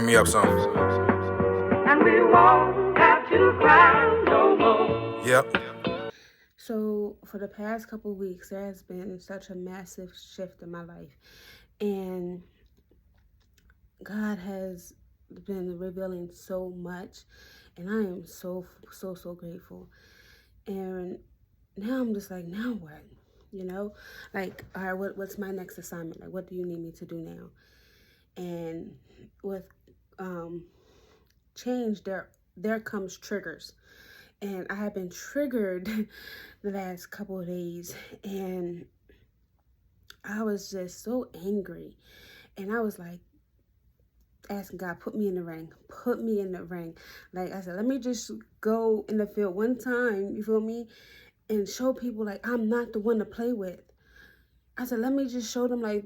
me up some. And we won't have to cry no more. Yep. So, for the past couple of weeks, there has been such a massive shift in my life. And God has been revealing so much. And I am so grateful. And now I'm just like, now what? You know? Like, all right, what's my next assignment? Like, what do you need me to do now? And with change, there comes triggers. And I have been triggered the last couple of days, and I was just so angry. And I was like asking God, put me in the ring, put me in the ring. Like I said, let me just go in the field one time, you feel me? And show people like I'm not the one to play with. I said, let me just show them like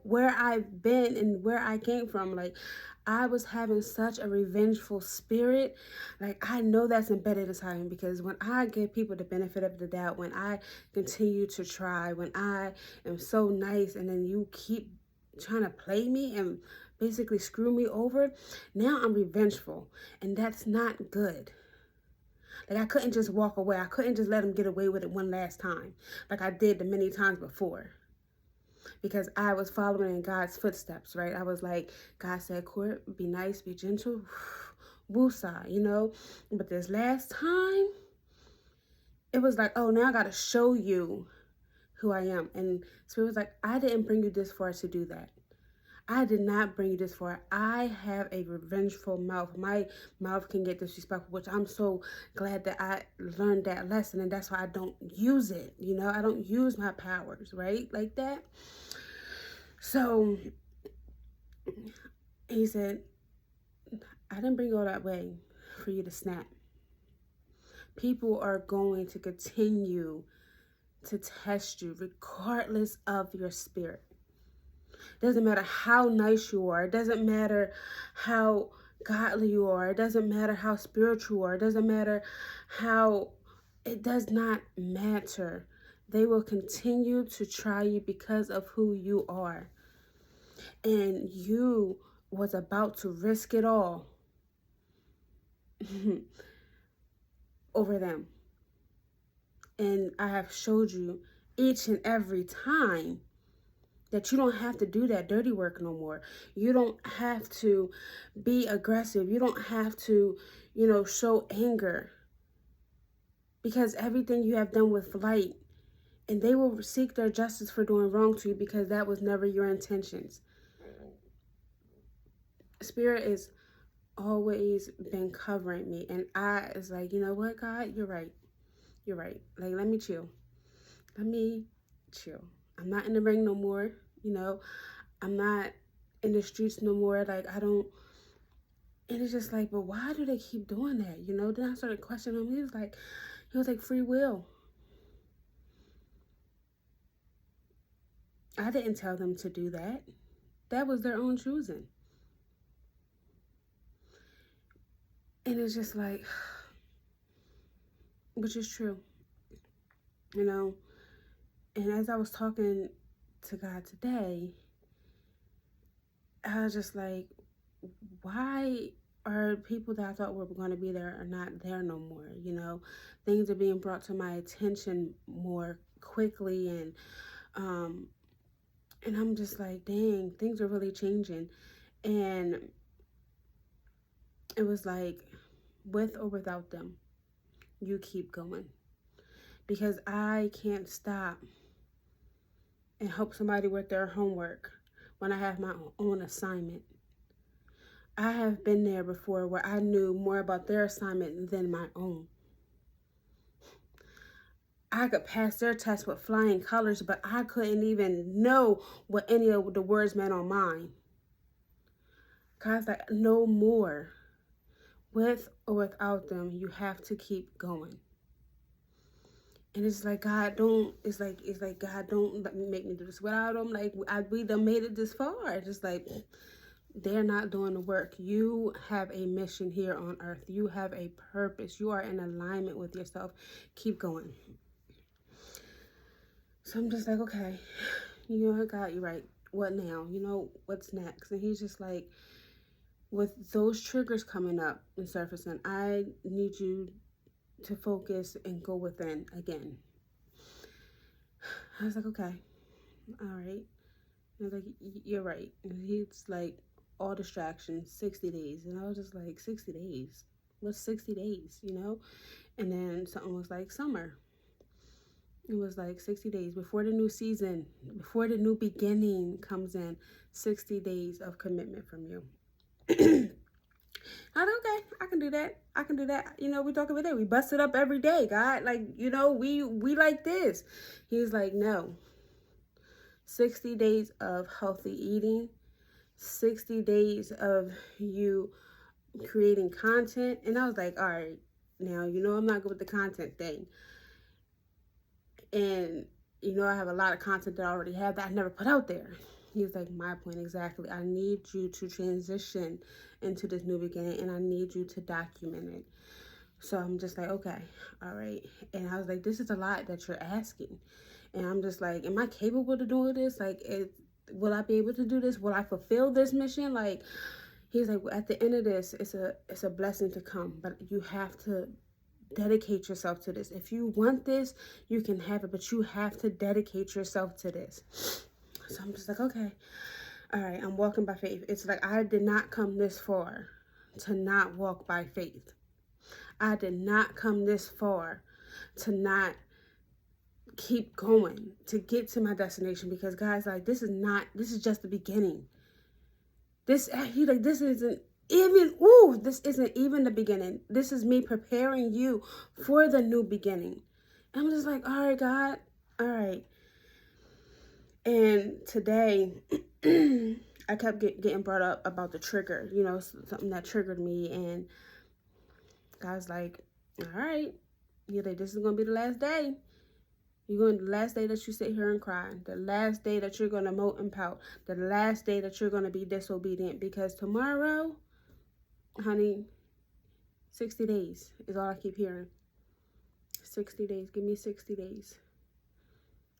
where I've been and where I came from. Like, I was having such a revengeful spirit. Like, I know that's embedded inside me, because when I give people the benefit of the doubt, when I continue to try, when I am so nice, and then you keep trying to play me and basically screw me over, now I'm revengeful, and that's not good. Like, I couldn't just walk away. I couldn't just let him get away with it one last time, like I did the many times before. Because I was following in God's footsteps, right? I was like, God said, Court, be nice, be gentle, woosah, you know? But this last time, it was like, oh, now I got to show you who I am. And Spirit was like, I didn't bring you this far to do that. I did not bring you this far. I have a revengeful mouth. My mouth can get disrespectful, which I'm so glad that I learned that lesson. And that's why I don't use it. You know, I don't use my powers, right? Like that. So he said, I didn't bring you all that way for you to snap. People are going to continue to test you regardless of your spirit. Doesn't matter how nice you are. It doesn't matter how godly you are. It doesn't matter how spiritual you are. It doesn't matter how, it does not matter. They will continue to try you because of who you are. And you was about to risk it all over them. And I have showed you each and every time that you don't have to do that dirty work no more. You don't have to be aggressive. You don't have to, show anger. Because everything you have done with light, and they will seek their justice for doing wrong to you, because that was never your intentions. Spirit is always been covering me, and I is like, you know what, God, you're right. Like, let me chill. I'm not in the ring no more. I'm not in the streets no more. Like, I don't. And it's just like, but why do they keep doing that? Then I started questioning him. He was like free will. I didn't tell them to do that. That was their own choosing. And it's just like, which is true. And as I was talking to God today, I was just like, why are people that I thought were going to be there are not there no more? Things are being brought to my attention more quickly, and I'm just like, dang, things are really changing. And it was like, with or without them, you keep going. Because I can't stop and help somebody with their homework when I have my own assignment. I have been there before where I knew more about their assignment than my own. I could pass their test with flying colors, but I couldn't even know what any of the words meant on mine. God's like, no more. With or without them, you have to keep going. And it's like, God, don't, it's like, God, don't make me do this without them. Like, we done made it this far. It's just like, they're not doing the work. You have a mission here on earth. You have a purpose. You are in alignment with yourself. Keep going. So I'm just like, okay, God, you're right. What now? What's next? And he's just like, with those triggers coming up and surfacing, I need you to focus and go within again. I was like, okay, all right. I was like, you're right. And he's like, all distractions, 60 days. And I was just like, 60 days? What's 60 days, you know? And then something was like summer. It was like 60 days before the new season, before the new beginning comes in, 60 days of commitment from you. I said, okay, I can do that. I can do that. You know, we talk every day. We bust it up every day, God. Like, you know, we like this. He's like, no. 60 days of healthy eating, 60 days of you creating content. And I was like, all right, now, you know, I'm not good with the content thing. And, you know, I have a lot of content that I already have that I never put out there. He was like, my point exactly. I need you to transition into this new beginning, and I need you to document it. So I'm just like, okay, all right. And I was like, this is a lot that you're asking. And I'm just like, am I capable of doing this? Like, will I be able to do this? Will I fulfill this mission? Like, he's like, at the end of this, it's a blessing to come, but you have to dedicate yourself to this. If you want this, you can have it, but you have to dedicate yourself to this. So I'm just like, okay, all right, I'm walking by faith. It's like I did not come this far to not walk by faith. I did not come this far to not keep going, to get to my destination, because guys, like, this is just the beginning. This isn't even the beginning. This is me preparing you for the new beginning. And I'm just like, all right, God, all right. And today, I kept getting brought up about the trigger, you know, something that triggered me. And God's like, all right, you're like, this is going to be the last day. The last day that you sit here and cry, the last day that you're going to moat and pout, the last day that you're going to be disobedient, because tomorrow, honey, 60 days is all I keep hearing. 60 days. Give me 60 days.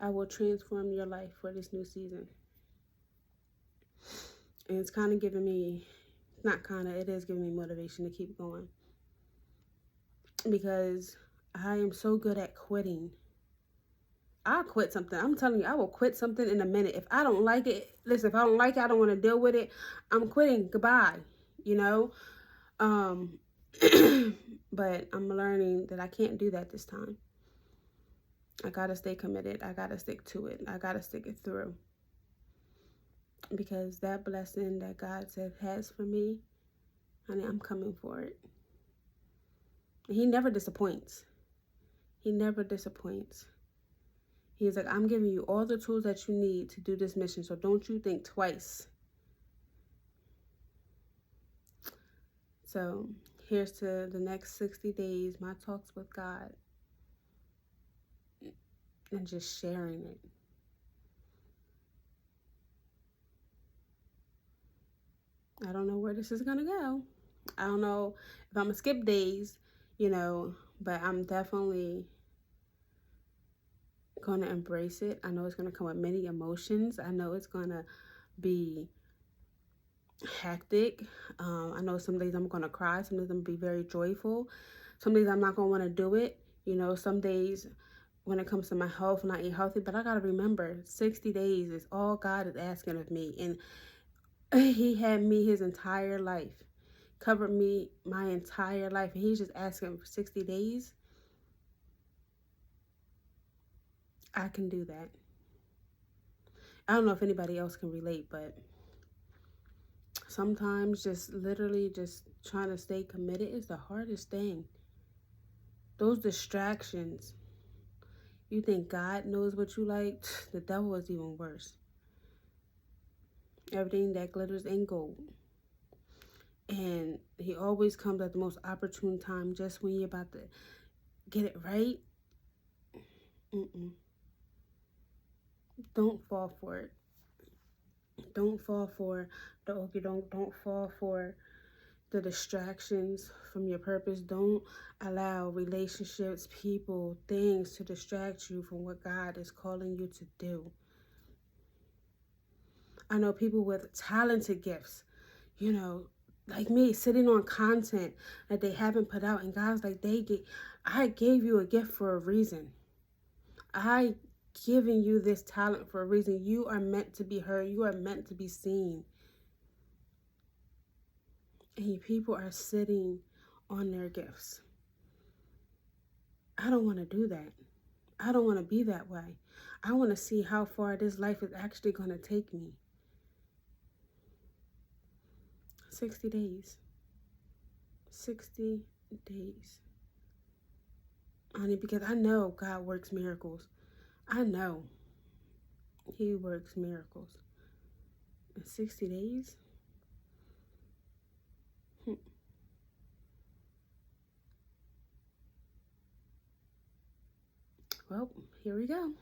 I will transform your life for this new season. And it's kind of giving me, it is giving me motivation to keep going. Because I am so good at quitting. I'll quit something. I'm telling you, I will quit something in a minute. If I don't like it, listen, if I don't like it, I don't want to deal with it, I'm quitting. Goodbye, you know? But I'm learning that I can't do that this time. I got to stay committed. I got to stick to it. I got to stick it through. Because that blessing that God said has for me, honey, I'm coming for it. And he never disappoints. He never disappoints. He's like, I'm giving you all the tools that you need to do this mission, so don't you think twice. So here's to the next 60 days, my talks with God, and just sharing it. I don't know where this is going to go. I don't know if I'm going to skip days, you know, but I'm definitely going to embrace it. I know it's going to come with many emotions. I know it's going to be hectic. I know some days I'm going to cry. Some days I'm going to be very joyful. Some days I'm not going to want to do it. You know, some days when it comes to my health, and I eat healthy, but I got to remember 60 days is all God is asking of me. And he had me his entire life, covered me my entire life. And he's just asking for 60 days. I can do that. I don't know if anybody else can relate, but sometimes just literally just trying to stay committed is the hardest thing. Those distractions. You think God knows what you like? The devil is even worse. Everything that glitters ain't gold. And he always comes at the most opportune time, just when you're about to get it right. Don't fall for it. Don't fall for the okey doke. Don't fall for the distractions from your purpose. Don't allow relationships, people, things to distract you from what God is calling you to do. I know people with talented gifts, you know, like me, sitting on content that they haven't put out. And God's like, I gave you a gift for a reason. I given you this talent for a reason. You are meant to be heard. You are meant to be seen. And people are sitting on their gifts. I don't want to do that. I don't want to be that way. I want to see how far this life is actually going to take me. 60 days. 60 days. Honey, because I know God works miracles. I know He works miracles. In 60 days? Well, here we go.